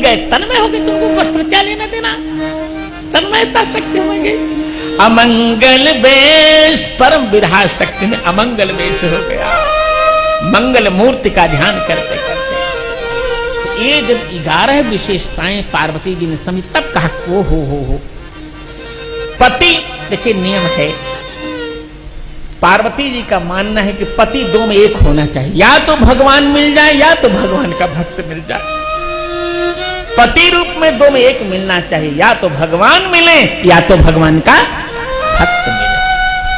गए, तन्मय हो गए, तुमको वस्त्र क्या लेना देना, तन्मयता शक्ति में गई। अमंगल वेश, परम विरहा शक्ति में अमंगल वेश हो गया, मंगल मूर्ति का ध्यान करते करते। तो ये जब 11 विशेषताएं पार्वती जी ने समझी, तब कहा ओ हो पति। देखिए नियम है, पार्वती जी का मानना है कि पति दो में एक होना चाहिए, या तो भगवान मिल जाए या तो भगवान का भक्त मिल जाए। पति रूप में दो में एक मिलना चाहिए, या तो भगवान मिले या तो भगवान का भक्त मिले।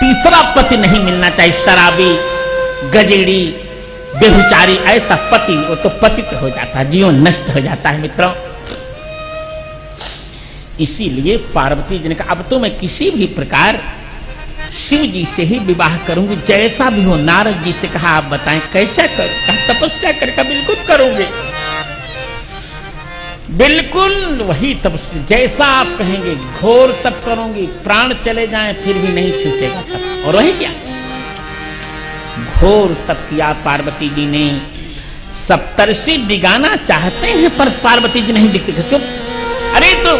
तीसरा पति नहीं मिलना चाहिए, शराबी, गजेड़ी, बेहुचारी, ऐसा पति, वो तो पतित हो जाता है, जीवन नष्ट हो जाता है मित्रों। इसीलिए पार्वती जी ने कहा अब तो मैं किसी भी प्रकार शिव जी से ही विवाह करूंगी, जैसा भी हो। नारद जी से कहा आप बताएं कैसा करूं, तपस्या करके बिल्कुल करूंगी, बिल्कुल वही तपस्या जैसा आप कहेंगे, घोर तप करूंगी, प्राण चले जाएं फिर भी नहीं छूटेगा तप। और वही क्या घोर तप किया पार्वती जी ने। सप्तर्षि दिगाना चाहते हैं पर पार्वती जी नहीं दिखते, चुप। अरे तो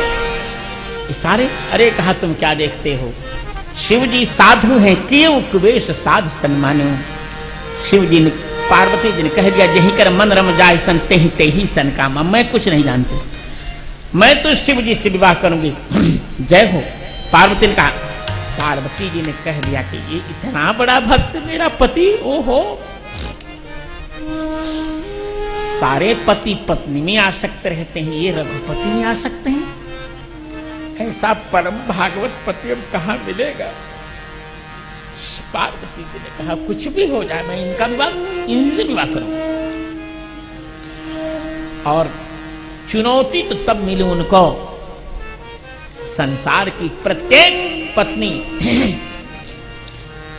इशारे, अरे कहा तुम क्या देखते हो, शिव जी साधु हैं, केव कुवेश साध सन्मानो। शिव जी ने, पार्वती जी ने कह दिया जही कर मन रम जाए सन ते ही सन काम। मैं कुछ नहीं जानती, मैं तो शिव जी से विवाह करूंगी। जय हो। पार्वती ने कहा, पार्वती जी ने कह दिया कि ये इतना बड़ा भक्त मेरा पति, ओहो। सारे पति पत्नी में आसक्त रहते हैं, ये रघुपति में आ सकते हैं, ऐसा परम भागवत पति अब कहां मिलेगा। पार्वती जी ने कहा कुछ भी हो जाए मैं इनका विवाह, इनसे विवाह करूं। और चुनौती तो तब मिली उनको, संसार की प्रत्येक पत्नी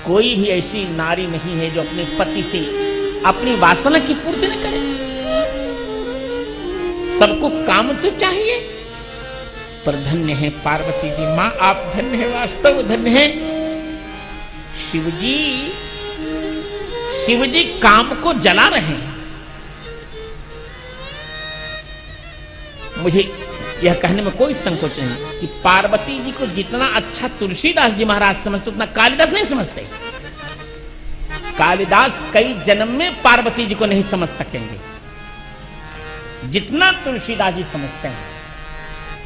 कोई भी ऐसी नारी नहीं है जो अपने पति से अपनी वासना की पूर्ति न करे। सबको काम तो चाहिए, पर धन्य है पार्वती जी, मां आप धन्य है, वास्तव धन्य है। शिवजी काम को जला रहे हैं। मुझे यह कहने में कोई संकोच नहीं कि पार्वती जी को जितना अच्छा तुलसीदास जी महाराज समझते उतना कालिदास नहीं समझते। कालिदास कई जन्म में पार्वती जी को नहीं समझ सकेंगे जितना तुलसीदास जी समझते हैं,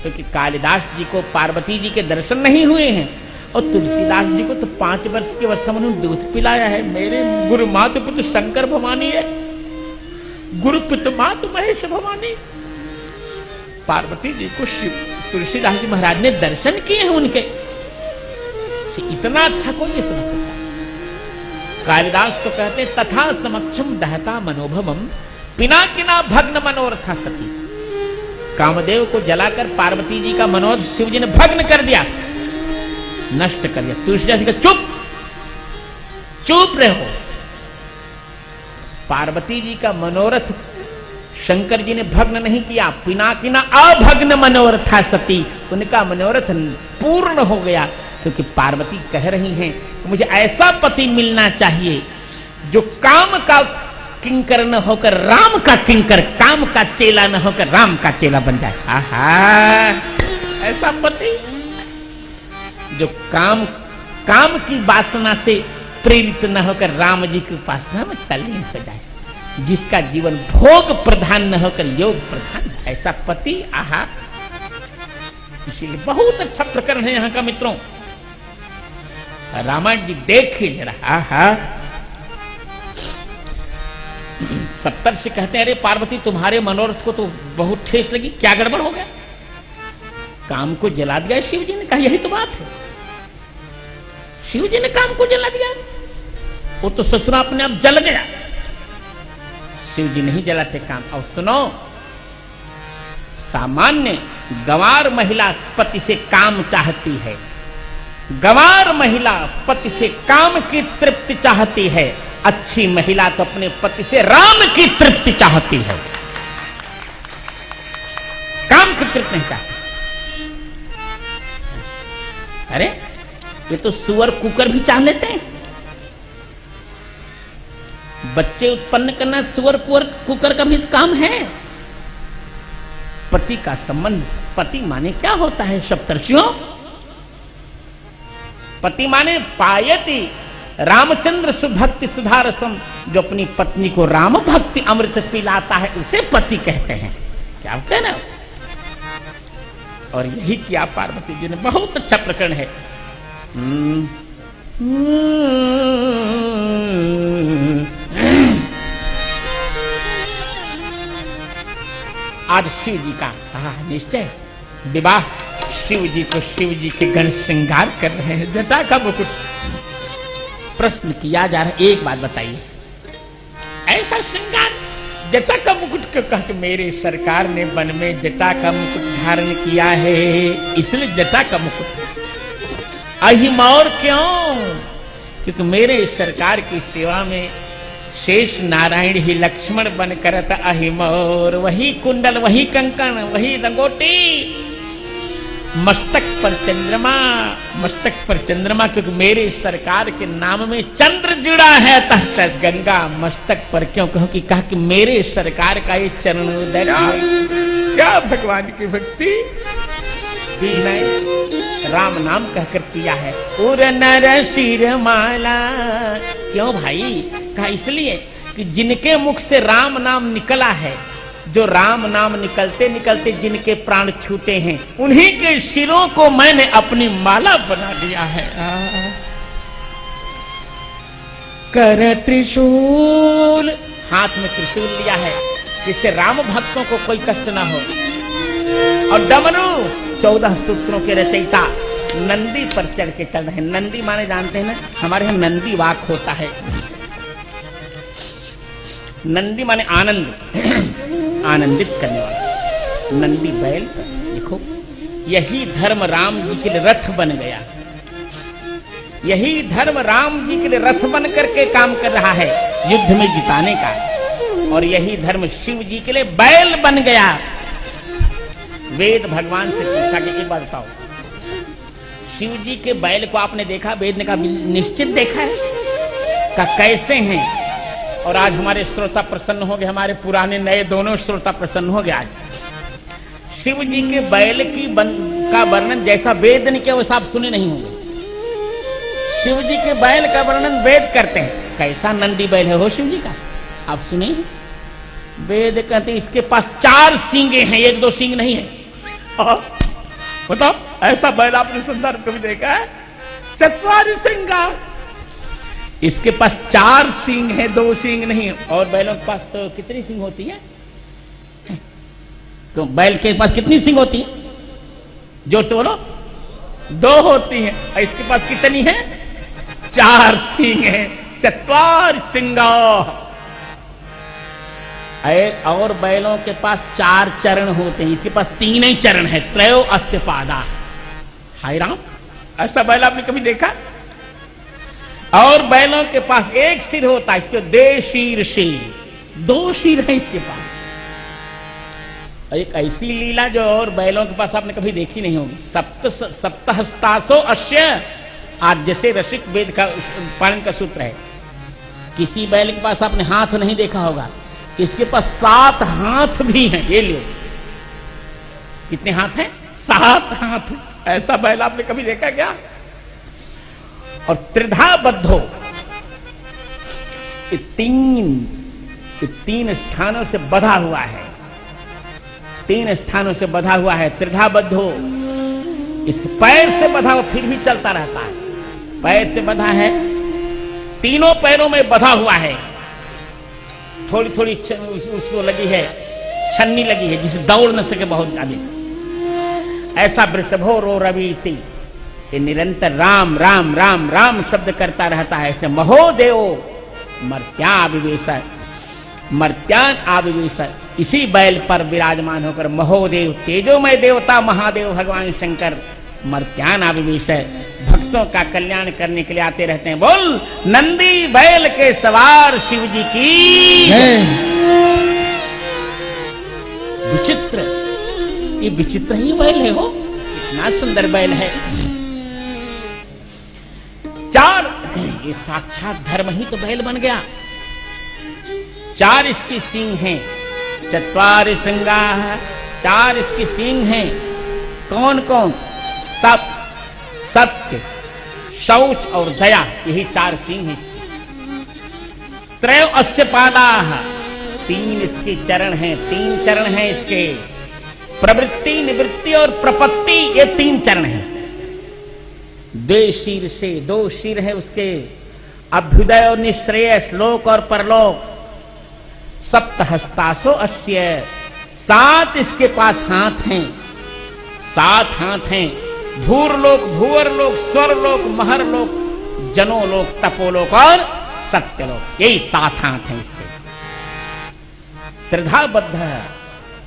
क्योंकि कालिदास जी को पार्वती जी के दर्शन नहीं हुए हैं, और तुलसीदास जी को तो 5 वर्ष की अवस्था में उन्होंने दूध पिलाया है। मेरे गुरु मातु पितु शंकर भवानी है, गुरु पितु मातु महेश भवानी। पार्वती जी को तुलसीदास जी महाराज ने दर्शन किए हैं उनके, इतना अच्छा कोई नहीं समझ सकता। कालिदास तो कहते हैं तथा समक्षम दहता मनोभवम पिनाकिना भग्न मनोरथा सती। कामदेव को जलाकर पार्वती जी का मनोरथ शिव जी ने भग्न कर दिया, नष्ट कर दिया। तुलसीदास जी का चुप रहो। पार्वती जी का मनोरथ शंकर जी ने भग्न नहीं किया, पिनाकिना अभग्न मनोरथा सती, उनका मनोरथ पूर्ण हो गया। क्योंकि पार्वती कह रही हैं कि मुझे ऐसा पति मिलना चाहिए जो काम का किंकर न होकर राम का किंकर, काम का चेला न होकर राम का चेला बन जाए। आहा, ऐसा पति जो काम की वासना से प्रेरित न होकर राम जी की उपासना में तल्लीन हो जाए, जिसका जीवन भोग प्रधान न होकर योग प्रधान, ऐसा पति। आहा, इसीलिए बहुत अच्छा प्रकरण है यहाँ का मित्रों। रामायण जी देखिए जरा। आहा, सप्तर्षि कहते हैं अरे पार्वती तुम्हारे मनोरथ को तो बहुत ठेस लगी, क्या गड़बड़ हो गया, काम को जला दिया। शिव जी ने कहा यही तो बात है, शिव जी ने काम को जला दिया, वो तो ससुरा अपने आप जल गया, शिव जी नहीं जलाते काम। और सुनो, सामान्य गंवार महिला पति से काम चाहती है, गंवार महिला पति से काम की तृप्ति चाहती है, अच्छी महिला तो अपने पति से राम की तृप्ति चाहती है, काम की तृप्ति नहीं चाहती। अरे ये तो सुअर कुकर भी चाह लेते हैं, बच्चे उत्पन्न करना सुअर कुकर का भी काम है, पति का संबंध, पति माने क्या होता है सप्तर्षियों? पति माने पायति रामचंद्र सुभक्ति सुधारसम, जो अपनी पत्नी को राम भक्ति अमृत पिलाता है उसे पति कहते हैं। क्या कहना? और यही किया पार्वती जी ने। बहुत अच्छा प्रकरण है। आज शिव जी का निश्चय विवाह, शिव जी को शिव जी के गण श्रृंगार कर रहे हैं, जटा का मुकुट। प्रश्न किया जा रहा है, एक बात बताइए, ऐसा श्रृंगार जटा का मुकुट क्यों? कहा कि मेरे सरकार ने वन में जटा का मुकुट धारण किया है, इसलिए जटा का मुकुट। अहिमौर क्यों? क्योंकि मेरे सरकार की सेवा में शेष नारायण ही लक्ष्मण बन करत अहिमौर, वही कुंडल, वही कंकण, वही लंगोटी, मस्तक पर चंद्रमा, मस्तक पर चंद्रमा, क्योंकि मेरे सरकार के नाम में चंद्र जुड़ा है, अतः गंगा मस्तक पर क्यों? क्योंकि कहा कि मेरे सरकार का ये चरणोदय। क्या भगवान की भक्ति भी मैं राम नाम कहकर किया है। उर नर सिर माला, क्यों भाई? कहा इसलिए कि जिनके मुख से राम नाम निकला है, जो राम नाम निकलते निकलते जिनके प्राण छूटे हैं, उन्हीं के सिरों को मैंने अपनी माला बना लिया है। कर त्रिशूल, हाथ में त्रिशूल लिया है जिससे राम भक्तों को कोई कष्ट ना हो। और डमरू, 14 सूत्रों के रचयिता नंदी पर चढ़ के चल रहे हैं। नंदी माने जानते हैं ना, हमारे यहाँ नंदी वाक होता है। नंदी माने आनंद, आनंदित करने वाला। नंदी बैल पर देखो, यही धर्म राम जी के लिए रथ बन गया। यही धर्म राम जी के लिए रथ बन करके काम कर रहा है युद्ध में जिताने का, और यही धर्म शिव जी के लिए बैल बन गया। वेद भगवान से पूछा कि एक बात बताओ, शिव जी के बैल को आपने देखा? वेद ने कहा निश्चित देखा है। का कैसे हैं? और आज हमारे श्रोता प्रसन्न हो गए, हमारे पुराने नए दोनों श्रोता प्रसन्न हो गए। आज शिव जी के बैल का वर्णन जैसा वेद ने किया वैसा आप सुने नहीं होंगे। शिव जी के बैल का वर्णन वेद करते हैं। कैसा नंदी बैल है हो शिव जी का, आप सुने? वेद कहते हैं इसके पास 4 सींगे हैं, 1-2 सींग नहीं है। बताओ, ऐसा बैल आपने संसार में कभी देखा है? 4 सिंगा। इसके पास 4 सींग है, 2 सींग नहीं। और बैलों के पास तो कितनी सींग होती है? तो बैल के पास कितनी सींग होती है? जोर से बोलो। 2 होती है। और इसके पास कितनी है? 4 सींग है। 4 सिंगा। और बैलों के पास 4 चरण होते हैं, इसके पास 3 ही चरण है। त्रयो अस्य पादा। हाय राम, ऐसा बैल आपने कभी देखा? और बैलों के पास 1 सिर होता है, इसके 2 शीर सिर, 2 सिर है इसके पास। एक ऐसी लीला जो और बैलों के पास आपने कभी देखी नहीं होगी। सप्तहस्तासो अस्य आद्य से रसिक वेद का पालन का सूत्र है। किसी बैल के पास आपने हाथ नहीं देखा होगा, इसके पास 7 हाथ भी हैं। ये लो, कितने हाथ हैं? 7 हाथ। ऐसा बैल आपने कभी देखा क्या? और त्रिधा बद्धो, 3 स्थानों से बधा हुआ है। 3 स्थानों से बधा हुआ है। त्रिधा बद्धो, इसके पैर से बधा हुआ, फिर भी चलता रहता है। पैर से बधा है, तीनों पैरों में बधा हुआ है। थोड़ी थोड़ी उसको लगी है, छन्नी लगी है, जिसे दौड़ न सके बहुत अधिक। ऐसा वृषभो रो रवीति, ये निरंतर राम राम राम राम शब्द करता रहता है। ऐसे महोदेव मर्त्यान आविवेश, इसी बैल पर विराजमान होकर महोदेव तेजोमय देवता महादेव भगवान शंकर मर्त्यान आविवेश भक्तों का कल्याण करने के लिए आते रहते हैं। बोल नंदी बैल के सवार शिव जी की। विचित्र, ये विचित्र ही बैल है हो, इतना सुंदर बैल है। 4, ये साक्षात धर्म ही तो बैल बन गया। 4 इसकी सींग हैं। 4 सिंगा 4 इसके सींग हैं। कौन कौन? तप, सत्य, शौच और दया, यही 4 सींग हैं। त्रयो अस्य पादाः, 3 इसके चरण हैं, 3 चरण हैं इसके। प्रवृत्ति, निवृत्ति और प्रपत्ति, ये 3 चरण हैं। 2 शीर से, 2 शीर है उसके। अभ्युदय और निश्रेय, श्लोक और परलोक। सप्तहस्तासो अस्य, 7 इसके पास हाथ हैं, 7 हाथ हैं। भूरलोक, भूवरलोक, स्वर्लोक, महरलोक, जनोलोक, तपोलोक और सत्यलोक, यही 7 हाथ हैं इसके। त्रिधा बद्ध,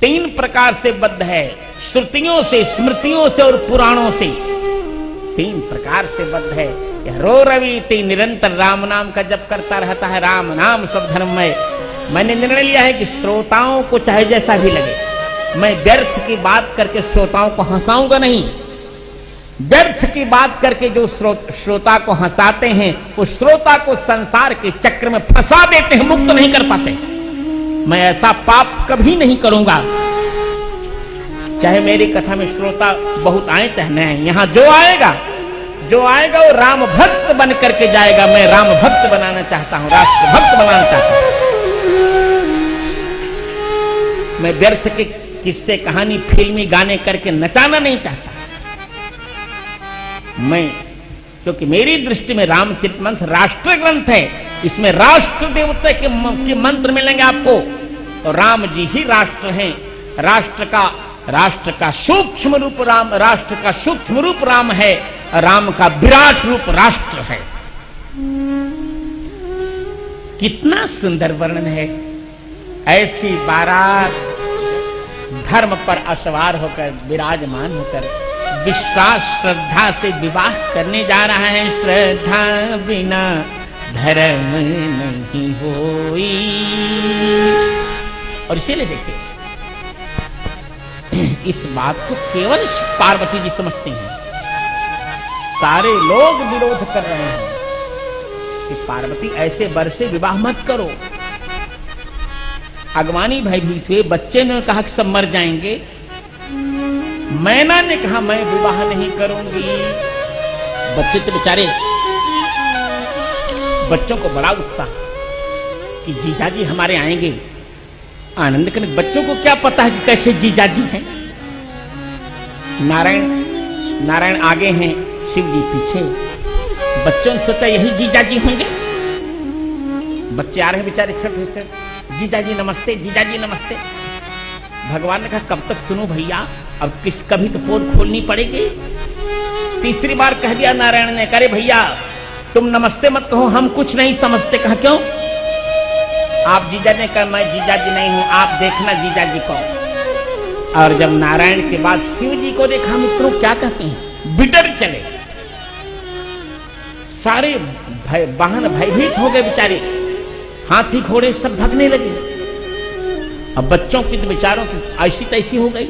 3 प्रकार से बद्ध है। श्रुतियों से, स्मृतियों से और पुराणों से 3 प्रकार से बद्ध है। यह रो रवि निरंतर राम नाम का जप करता रहता है। राम नाम सब धर्ममय। मैंने निर्णय लिया है कि श्रोताओं को चाहे जैसा भी लगे, मैं व्यर्थ की बात करके श्रोताओं को हंसाऊंगा नहीं। व्यर्थ की बात करके जो श्रोता को हंसाते हैं, वो श्रोता को संसार के चक्र में फंसा देते हैं, मुक्त नहीं कर पाते। मैं ऐसा पाप कभी नहीं करूंगा। चाहे मेरी कथा में श्रोता बहुत आए चाहे नहीं, यहां जो आएगा वो राम भक्त बन करके जाएगा। मैं राम भक्त बनाना चाहता हूं, राष्ट्र भक्त बनाना चाहता हूं। मैं व्यर्थ के किस्से, कहानी, फिल्मी गाने करके नचाना नहीं चाहता। मैं, क्योंकि मेरी दृष्टि में रामचरितमानस राष्ट्र ग्रंथ है। इसमें राष्ट्र देवता के मंत्र मिलेंगे आपको। तो राम जी ही राष्ट्र हैं। राष्ट्र का सूक्ष्म रूप राम, राष्ट्र का सूक्ष्म रूप राम है। राम का विराट रूप राष्ट्र है। कितना सुंदर वर्णन है। ऐसी बारात धर्म पर असवार होकर, विराजमान होकर, विश्वास श्रद्धा से विवाह करने जा रहा है। श्रद्धा बिना धर्म नहीं होई। और इसीलिए देखिए, इस बात को केवल पार्वती जी समझती हैं। सारे लोग विरोध कर रहे हैं कि पार्वती ऐसे वर से विवाह मत करो। अगवानी भयभीत हुए। बच्चे ने कहा कि सब मर जाएंगे। मैना ने कहा मैं विवाह नहीं करूंगी। बच्चे तो बेचारे, बच्चों को बड़ा उत्साह कि जीजाजी हमारे आएंगे, आनंद करने। बच्चों को क्या पता है कि कैसे जीजाजी हैं। नारायण आगे हैं, शिव जी पीछे। बच्चों ने सोचा यही जीजाजी होंगे। बच्चे आ रहे हैं बेचारे, छोटे, जीजाजी नमस्ते, जीजाजी नमस्ते। भगवान ने कहा कब तक सुनो भैया, अब कभी तो पोल खोलनी पड़ेगी। तीसरी बार कह दिया नारायण ने, करे भैया तुम नमस्ते मत कहो, हम कुछ नहीं समझते। कहा क्यों? आप जीजा ने कहा मैं जीजाजी नहीं हूं, आप देखना जीजाजी को। और जब नारायण के बाद शिव जी को देखा, मित्रों क्या कहते हैं, बिडर चले। सारे वाहन भयभीत हो गए बेचारे, हाथी घोड़े सब भागने लगे। अब बच्चों की तो बेचारों की ऐसी तैसी हो गई।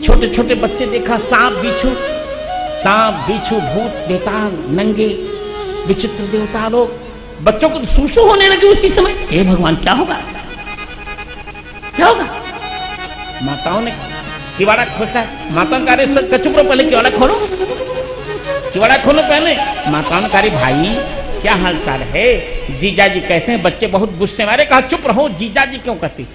छोटे छोटे बच्चे देखा सांप बिच्छू, भूत, बेताल, नंगे, विचित्र देवता लोग। बच्चों को तो सूसू होने लगे उसी समय। हे भगवान क्या होगा, क्या होगा? माताओं ने किवाड़ा खोला। माताओं का चुप रहो, पहले किवाड़ा खोलो, किवाड़ा खोलो पहले। माताओं ने कहा भाई क्या हाल चाल है, जीजाजी कैसे हैं? बच्चे बहुत गुस्से मारे। कहा चुप रहो, जीजाजी क्यों कहती?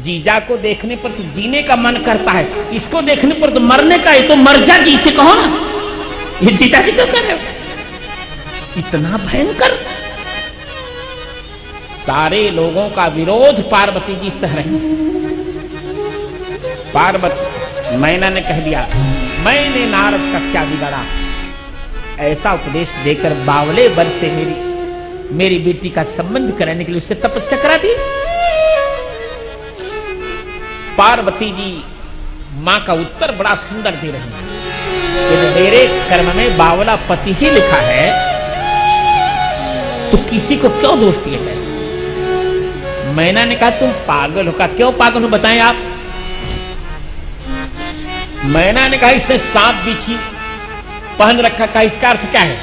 जीजा को देखने पर तो जीने का मन करता है, इसको देखने पर तो मरने का है। तो मर जा जी से कहो ना, ये जीजाजी क्यों कर रहे हो? इतना भयंकर। सारे लोगों का विरोध पार्वती जी सह रही। पार्वती, मैना ने कह दिया मैंने नारद का क्या बिगाड़ा। ऐसा उपदेश देकर बावले वर से मेरी बेटी का संबंध कराने के लिए उससे तपस्या करा दी। पार्वती जी मां का उत्तर बड़ा सुंदर दे रही है। यदि मेरे कर्म में बावला पति ही लिखा है तो किसी को क्यों दोष दिया जाए? मैना ने कहा तुम पागल हो। का क्यों पागल हो बताएं आप? मैना ने कहा इसने सांप बिच्छी पहन रखा का, इसका अर्थ क्या है?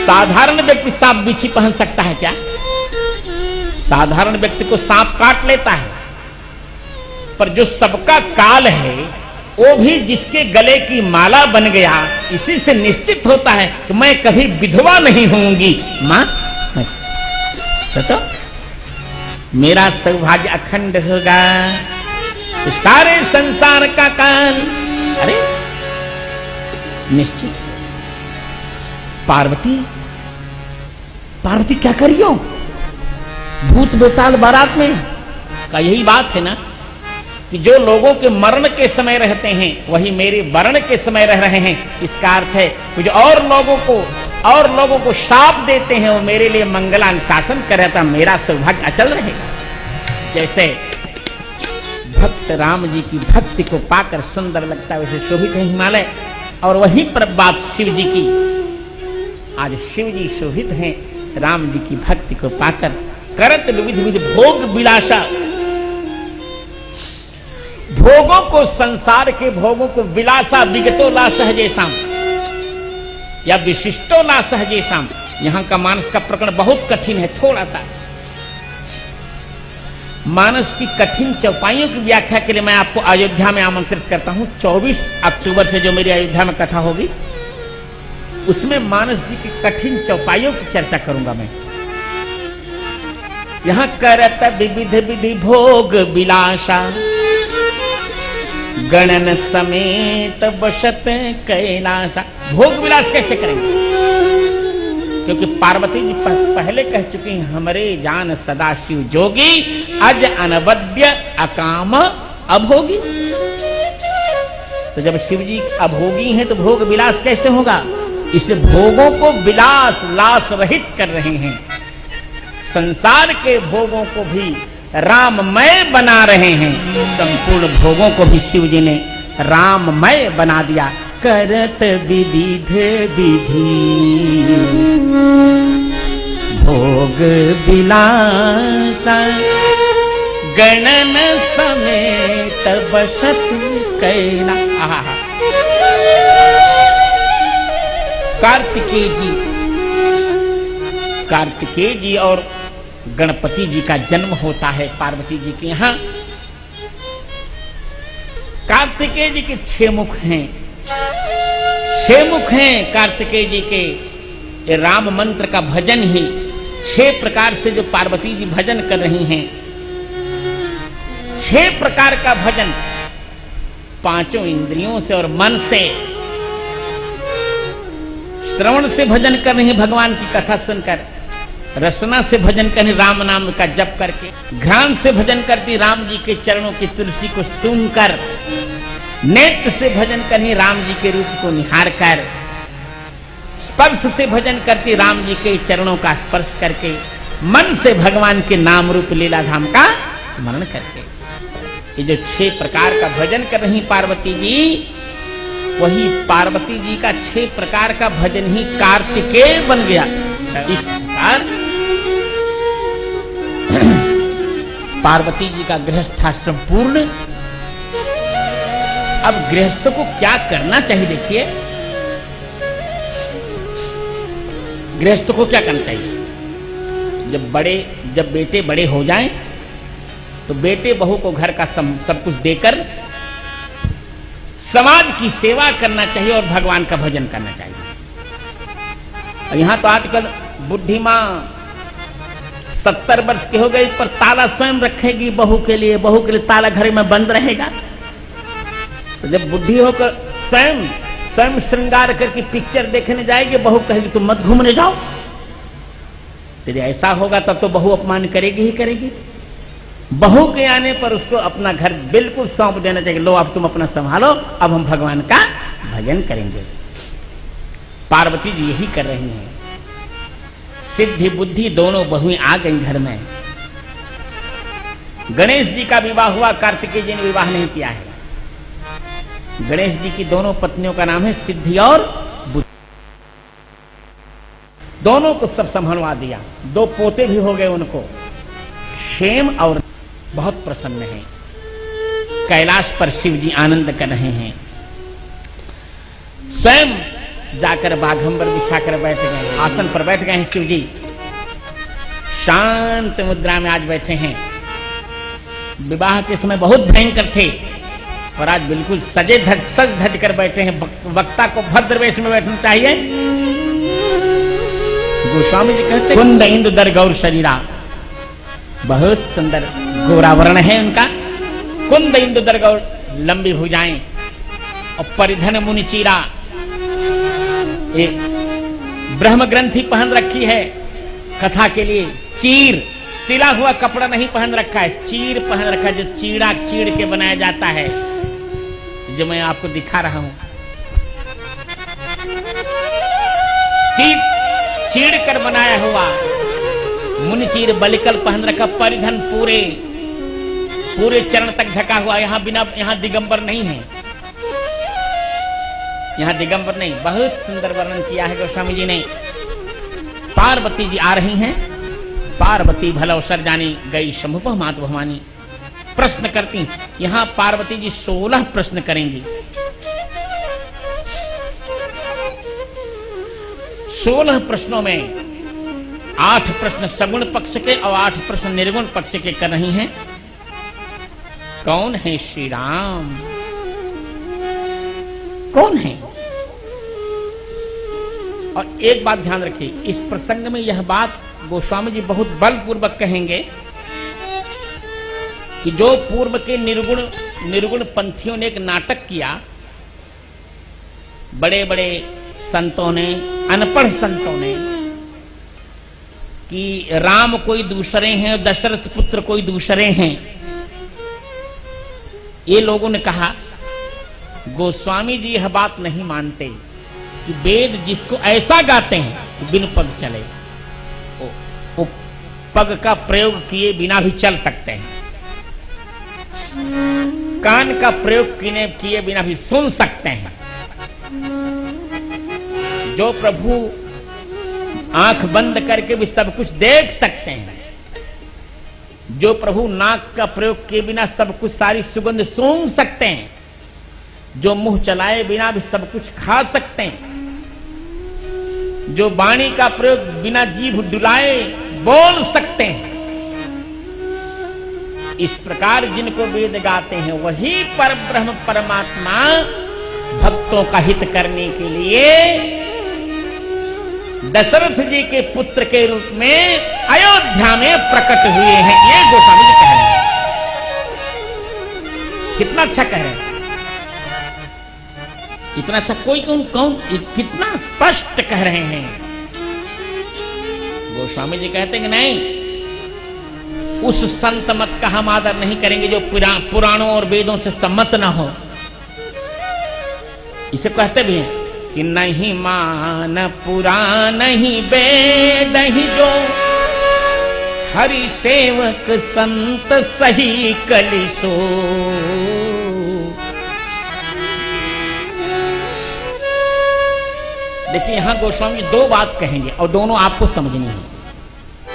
साधारण व्यक्ति सांप बिच्छी पहन सकता है क्या? साधारण व्यक्ति को सांप काट लेता है, पर जो सबका काल है वो भी जिसके गले की माला बन गया, इसी से निश्चित होता है कि मैं कभी विधवा नहीं होंगी। मां सोचो, मेरा सौभाग्य अखंड होगा तो सारे संसार का काल। अरे निश्चित। पार्वती पार्वती क्या करियो भूत बेताल बारात में का? यही बात है ना कि जो लोगों के मरण के समय रहते हैं वही मेरे वरण के समय रह रहे हैं। इसका अर्थ है कि जो और लोगों को शाप देते हैं वो मेरे लिए मंगलानुशासन कर रहा था, मेरा सौभाग्य अचल रहेगा। जैसे भक्त राम जी की भक्ति को पाकर सुंदर लगता है वैसे शोभित है हिमालय। और वही पर बात शिव जी की, आज शिव जी शोभित हैं राम जी की भक्ति को पाकर। करत विविध विविध भोग विलासा, भोगों को, संसार के भोगों को विलासा विगतो ला सहजेसाम या विशिष्टो ला सहजेसाम। यहां का मानस का प्रकरण बहुत कठिन है। थोड़ा सा मानस की कठिन चौपाइयों की व्याख्या के लिए मैं आपको अयोध्या में आमंत्रित करता हूं। 24 अक्टूबर से जो मेरी अयोध्या में कथा होगी उसमें मानस जी की कठिन चौपाइयों की चर्चा करूंगा मैं। यहां करत विविध विधि भोग विलासा, गणन समेत बसत कैलासा। भोग विलास कैसे करेंगे? क्योंकि पार्वती जी पहले कह चुकी हैं, हमरे जान सदा शिव जोगी, अज अनवद्य अकाम अभोगी। तो जब शिव जी अभोगी हैं तो भोग विलास कैसे होगा? इसलिए भोगों को विलास लास रहित कर रहे हैं। संसार के भोगों को भी राममय बना रहे हैं। संपूर्ण भोगों को भी शिव जी ने राममय बना दिया। करत विविध विधि भोग विलासा, गणन समेत बसत कैलासा। कार्तिकेय जी और गणपति जी का जन्म होता है पार्वती जी के यहाँ। कार्तिकेय जी के 6 मुख हैं। 6 मुख हैं कार्तिकेय जी के। ये राम मंत्र का भजन ही 6 प्रकार से जो पार्वती जी भजन कर रही हैं, 6 प्रकार का भजन 5 इंद्रियों से और मन से, श्रवण से भजन कर रही हैं भगवान की कथा सुनकर, रसना से भजन करनी राम नाम का जप करके, घ्राण से भजन करती राम जी के चरणों की तुलसी को सुनकर, नेत्र से भजन करनी राम जी के रूप को निहार कर, स्पर्श से भजन करती राम जी के चरणों का स्पर्श करके, मन से भगवान के नाम रूप लीला धाम का स्मरण करके। ये जो 6 प्रकार का भजन कर रही पार्वती जी, वही पार्वती जी का 6 प्रकार का भजन ही कार्तिकेय बन गया। इस प्रकार पार्वती जी का गृहस्थाश्रम पूर्ण। अब गृहस्थ को क्या करना चाहिए? देखिए गृहस्थ को क्या करना चाहिए? जब बेटे बड़े हो जाएं तो बेटे बहू को घर का सब कुछ देकर समाज की सेवा करना चाहिए और भगवान का भजन करना चाहिए। यहां तो आजकल बुढ़ी मां 70 वर्ष की हो गई पर ताला स्वयं रखेगी बहू के लिए ताला घर में बंद रहेगा। तो जब बुढ़ी होकर स्वयं श्रृंगार करके पिक्चर देखने जाएगी, बहू कहेगी तुम मत घूमने जाओ। यदि ऐसा होगा तब तो बहू अपमान करेगी ही करेगी। बहू के आने पर उसको अपना घर बिल्कुल सौंप देना चाहिए। लो अब तुम अपना संभालो, अब हम भगवान का भजन करेंगे। पार्वती जी यही कर रही हैं। सिद्धि बुद्धि दोनों बहुएं आ गई घर में। गणेश जी का विवाह हुआ, कार्तिकेय जी ने विवाह नहीं किया है। गणेश जी की दोनों पत्नियों का नाम है सिद्धि और बुद्धि। दोनों को सब संभलवा दिया। 2 पोते भी हो गए उनको, क्षेम और बहुत प्रसन्न हैं। कैलाश पर शिव जी आनंद कर रहे हैं। स्वयं जाकर बाघंबर बिछाकर बैठ गए, आसन पर बैठ गए हैं शिव जी। शांत मुद्रा में आज बैठे हैं। विवाह के समय बहुत भयंकर थे और आज बिल्कुल सज धज कर बैठे हैं। वक्ता को भद्र वेश में बैठना चाहिए। गोस्वामी जी कहते कुंद इंदु दर गौर शरीरा, बहुत सुंदर गोरा वर्ण है उनका। कुंद इंदु दर गौर, लंबी भुजाएं और परिधन मुनि चीरा, एक ब्रह्म ग्रंथि पहन रखी है कथा के लिए। चीर, सिला हुआ कपड़ा नहीं पहन रखा है, चीर पहन रखा है, जो चीड़ा चीड़ के बनाया जाता है, जो मैं आपको दिखा रहा हूं। चीड़ कर बनाया हुआ मुनि चीर बलिकल पहन रखा, परिधन पूरे चरण तक ढका हुआ। यहां दिगंबर नहीं है, यहां दिगंबर नहीं। बहुत सुंदर वर्णन किया है गोस्वामी जी ने। पार्वती जी आ रही हैं। पार्वती भलौसर जानी गई शंभु मात भवानी। प्रश्न करती, यहां पार्वती जी 16 प्रश्न करेंगी। 16 प्रश्नों में 8 प्रश्न सगुण पक्ष के और 8 प्रश्न निर्गुण पक्ष के कर रही हैं। कौन है श्री राम, कौन है? और एक बात ध्यान रखिए, इस प्रसंग में यह बात गोस्वामी जी बहुत बलपूर्वक कहेंगे कि जो पूर्व के निर्गुण पंथियों ने एक नाटक किया, बड़े बड़े संतों ने, अनपढ़ संतों ने, कि राम कोई दूसरे हैं, दशरथ पुत्र कोई दूसरे हैं। ये लोगों ने कहा, गोस्वामी जी यह बात नहीं मानते कि वेद जिसको ऐसा गाते हैं बिन पग चले, वो पग का प्रयोग किए बिना भी चल सकते हैं, कान का प्रयोग किए बिना भी सुन सकते हैं। जो प्रभु आंख बंद करके भी सब कुछ देख सकते हैं, जो प्रभु नाक का प्रयोग किए बिना सब कुछ, सारी सुगंध सूंघ सकते हैं, जो मुंह चलाए बिना भी सब कुछ खा सकते हैं, जो वाणी का प्रयोग बिना जीभ डुलाए बोल सकते हैं, इस प्रकार जिनको वेद गाते हैं वही परब्रह्म परमात्मा भक्तों का हित करने के लिए दशरथ जी के पुत्र के रूप में अयोध्या में प्रकट हुए हैं। ये गोस्वामी जी कह रहे हैं। कितना अच्छा कह रहे हैं, इतना अच्छा कोई कौन कितना स्पष्ट कह रहे हैं। गोस्वामी जी कहते हैं कि नहीं, उस संत मत का हम आदर नहीं करेंगे जो पुराणों और वेदों से सम्मत ना हो। इसे कहते भी हैं कि नहीं मान पुराण नहीं वेद ही जो, हरि सेवक संत सही कलिसो। देखिए यहां गोस्वामी 2 बात कहेंगे और दोनों आपको समझनी है।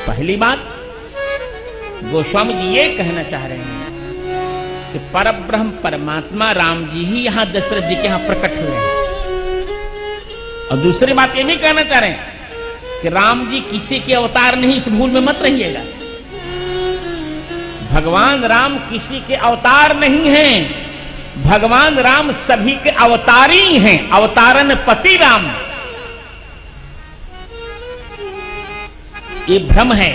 पहली बात, गोस्वामी जी ये कहना चाह रहे हैं कि परब्रह्म परमात्मा राम जी ही यहां दशरथ जी के यहां प्रकट हुए हैं। और दूसरी बात ये भी कहना चाह रहे हैं कि राम जी किसी के अवतार नहीं, इस भूल में मत रहिएगा। भगवान राम किसी के अवतार नहीं हैं, भगवान राम सभी के अवतारी हैं, अवतारन पति राम। ये भ्रम है,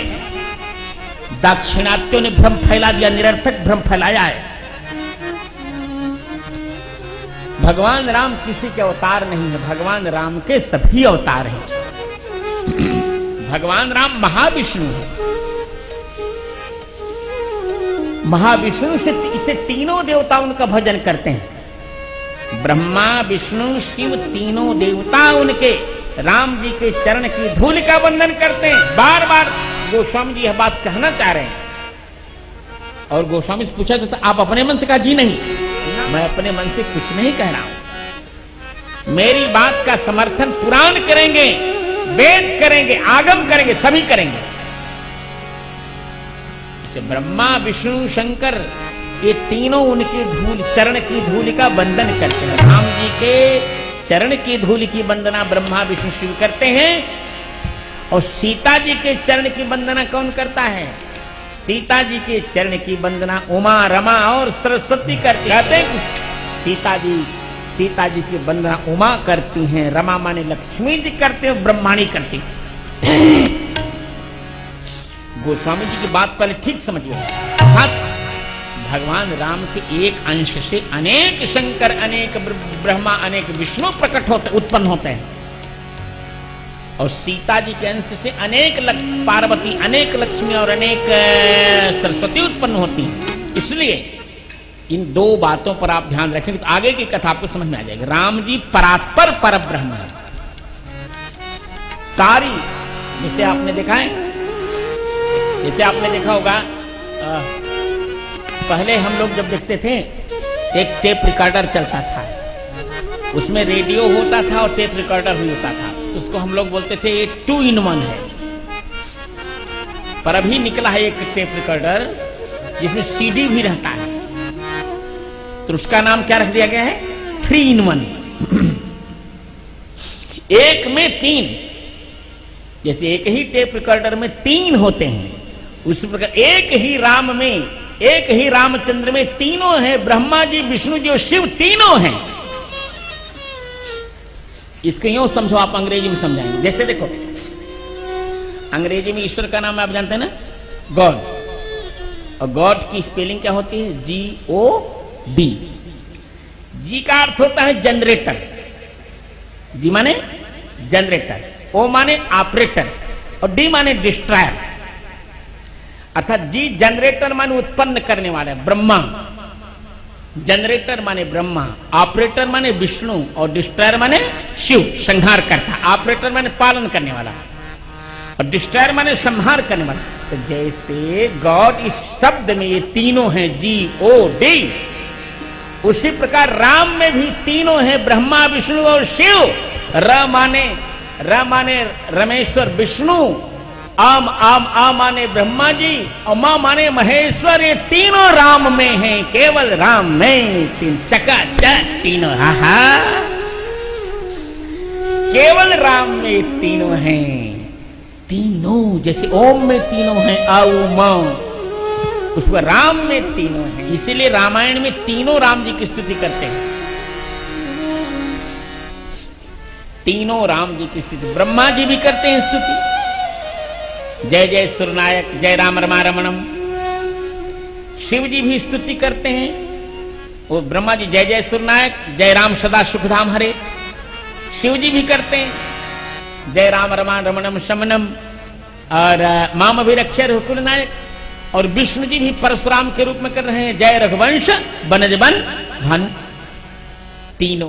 दाक्षिणात्यों ने भ्रम फैला दिया, निरर्थक भ्रम फैलाया है। भगवान राम किसी के अवतार नहीं है, भगवान राम के सभी अवतार हैं। भगवान राम महाविष्णु है। महाविष्णु से तीनों देवता उनका भजन करते हैं। ब्रह्मा विष्णु शिव तीनों देवता उनके राम जी के चरण की धूलि का वंदन करते हैं। बार बार गोस्वामी जी यह बात कहना चाह रहे हैं। और गोस्वामी से पूछा तो आप अपने मन से कहा, जी नहीं, मैं अपने मन से कुछ नहीं कह रहा हूं। मेरी बात का समर्थन पुराण करेंगे, वेद करेंगे, आगम करेंगे, सभी करेंगे। इसे ब्रह्मा विष्णु शंकर ये तीनों उनके चरण की धूलि का वंदन करते हैं। राम जी के चरण की धूलि की वंदना ब्रह्मा विष्णु शिव करते हैं। और सीता जी के चरण की वंदना कौन करता है? सीता जी के चरण की वंदना उमा रमा और सरस्वती करती। कहते हैं सीता जी की वंदना उमा करती हैं, रमा माने लक्ष्मी जी करते हैं, ब्रह्माणी करती। गोस्वामी जी की बात पहले ठीक समझिए। भगवान राम के एक अंश से अनेक शंकर, अनेक ब्रह्मा, अनेक विष्णु प्रकट होते, उत्पन्न होते हैं, और सीता जी के अंश से अनेक पार्वती, अनेक लक्ष्मी और अनेक सरस्वती उत्पन्न होती हैं। इसलिए इन दो बातों पर आप ध्यान रखेंगे तो आगे की कथा आपको समझ में आ जाएगी। राम जी परात्पर परब्रह्म है। सारी, जिसे आपने देखा है, जैसे आपने देखा होगा, पहले हम लोग जब देखते थे एक टेप रिकॉर्डर चलता था, उसमें रेडियो होता था और टेप रिकॉर्डर भी होता था, उसको हम लोग बोलते थे ये 2 in 1 है। पर अभी निकला है एक टेप रिकॉर्डर जिसमें सीडी भी रहता है, तो उसका नाम क्या रख दिया गया है? 3 in 1। एक में 3, जैसे एक ही टेप रिकॉर्डर में 3 होते हैं, उस प्रकार एक ही राम में, एक ही रामचंद्र में तीनों हैं, ब्रह्मा जी, विष्णु जी और शिव तीनों हैं। इसको यूं समझो, आप अंग्रेजी में समझाएंगे। जैसे देखो, अंग्रेजी में ईश्वर का नाम आप जानते हैं ना, गॉड, और गॉड की स्पेलिंग क्या होती है? GOD। जी का अर्थ होता है जनरेटर, जी माने जनरेटर, ओ माने ऑपरेटर और डी माने डिस्ट्रॉयर। अर्थात जी जनरेटर माने उत्पन्न करने वाला, ब्रह्मा, जनरेटर माने ब्रह्मा, ऑपरेटर माने विष्णु और डिस्ट्रॉयर माने शिव, संहार करता। ऑपरेटर माने पालन करने वाला और डिस्ट्रॉयर माने संहार करने वाला। तो जैसे गॉड इस शब्द में ये तीनों हैं, GOD, उसी प्रकार राम में भी तीनों हैं, ब्रह्मा, विष्णु और शिव। र माने रमेश्वर विष्णु, आम माने ब्रह्मा जी और मां माने महेश्वर। ये तीनों राम में हैं, केवल राम में तीन चकाचक तीनों, केवल राम में तीनों हैं। तीनों जैसे ओम में तीनों हैं, आउ मां, उस पर राम में तीनों हैं। इसीलिए रामायण में तीनों राम जी की स्तुति करते हैं, तीनों राम जी की स्तुति। ब्रह्मा जी भी करते हैं स्तुति, जय जय सुरनायक, जय राम रमा रमणम। शिव जी भी स्तुति करते हैं, वो ब्रह्मा जी जय जय सुरनायक, जय राम सदा सुखधाम हरे। शिव जी भी करते हैं जय राम रमा रमणम शमनम, और माम अभिरक्ष रघुकुल नायक। और विष्णु जी भी परशुराम के रूप में कर रहे हैं, जय रघुवंश बनज बन भन। तीनों